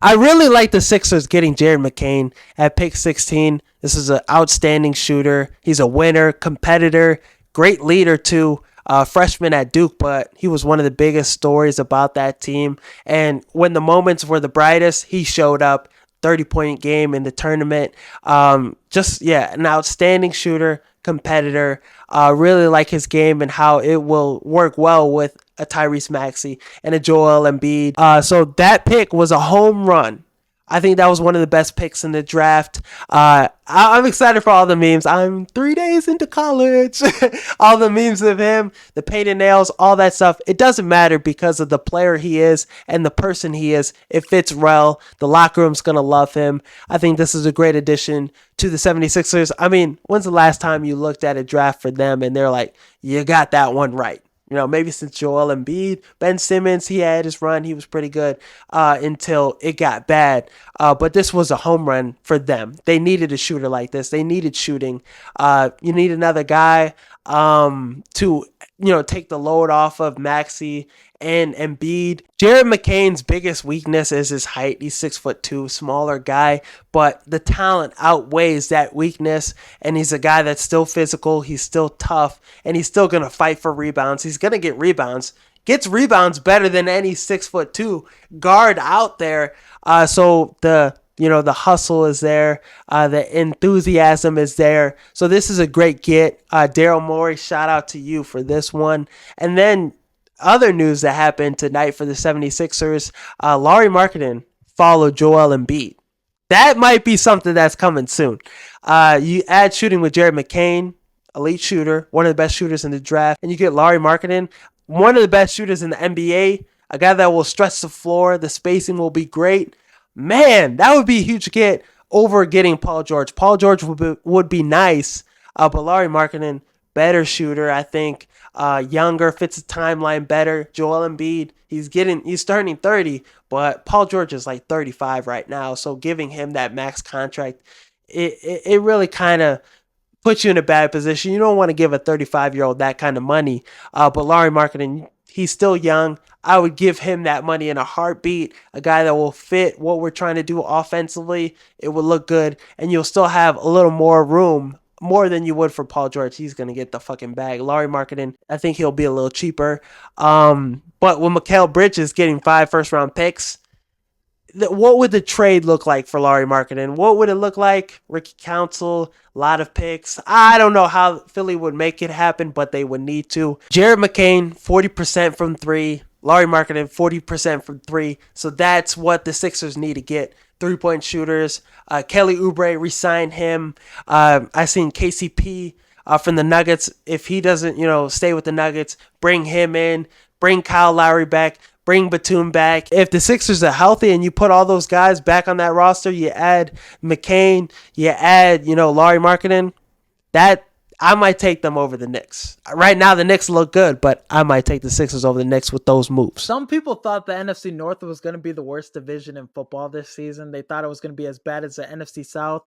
I really like the Sixers getting Jared McCain at pick 16. This is an outstanding shooter. He's a winner, competitor, great leader too. Freshman at Duke, but he was one of the biggest stories about that team. And when the moments were the brightest, he showed up. 30-point game in the tournament. An outstanding shooter, competitor. Really like his game and how it will work well with a Tyrese Maxey and a Joel Embiid. So that pick was a home run. I think that was one of the best picks in the draft. I'm excited for all the memes. I'm 3 days into college. All the memes of him, the painted nails, all that stuff. It doesn't matter because of the player he is and the person he is. It fits well. The locker room's going to love him. I think this is a great addition to the 76ers. I mean, when's the last time you looked at a draft for them and they're like, you got that one right? Maybe since Joel Embiid, Ben Simmons, he had his run. He was pretty good until it got bad. But this was a home run for them. They needed a shooter like this. They needed shooting. You need another guy to take the load off of Maxey and Embiid. Jared McCain's biggest weakness is his height. He's 6'2", smaller guy, but the talent outweighs that weakness, and he's a guy that's still physical, he's still tough, and he's still going to fight for rebounds. He's going to get rebounds. Gets rebounds better than any 6'2" guard out there. So the hustle is there. The enthusiasm is there. So this is a great get. Daryl Morey, shout out to you for this one. And then other news that happened tonight for the 76ers, Lauri Markkanen followed Joel Embiid. That might be something that's coming soon. You add shooting with Jared McCain, elite shooter, one of the best shooters in the draft, and you get Lauri Markkanen, one of the best shooters in the NBA, a guy that will stretch the floor. The spacing will be great. Man, that would be a huge get over getting Paul George. Paul George would be nice, but Lauri Markkanen, better shooter, I think. Younger, fits the timeline better. Joel Embiid, he's turning 30, but Paul George is like 35 right now. So giving him that max contract, it really kind of puts you in a bad position. You don't want to give a 35-year-old that kind of money. But Lauri Markkanen, he's still young. I would give him that money in a heartbeat. A guy that will fit what we're trying to do offensively. It will look good, and you'll still have a little more room, more than you would for Paul George. He's going to get the fucking bag. Lauri Markkanen, I think he'll be a little cheaper. But with Mikal Bridges getting 5 first-round picks, what would the trade look like for Lauri Markkanen? What would it look like? Ricky Council, a lot of picks. I don't know how Philly would make it happen, but they would need to. Jared McCain, 40% from 3. Lauri Markkanen, 40% from 3. So that's what the Sixers need to get. 3-point shooters. Kelly Oubre, re-sign him. I seen KCP from the Nuggets. If he doesn't, stay with the Nuggets, bring him in. Bring Kyle Lowry back. Bring Batum back. If the Sixers are healthy and you put all those guys back on that roster, you add McCain, you add, Lauri Markkanen, that I might take them over the Knicks. Right now, the Knicks look good, but I might take the Sixers over the Knicks with those moves. Some people thought the NFC North was going to be the worst division in football this season. They thought it was going to be as bad as the NFC South.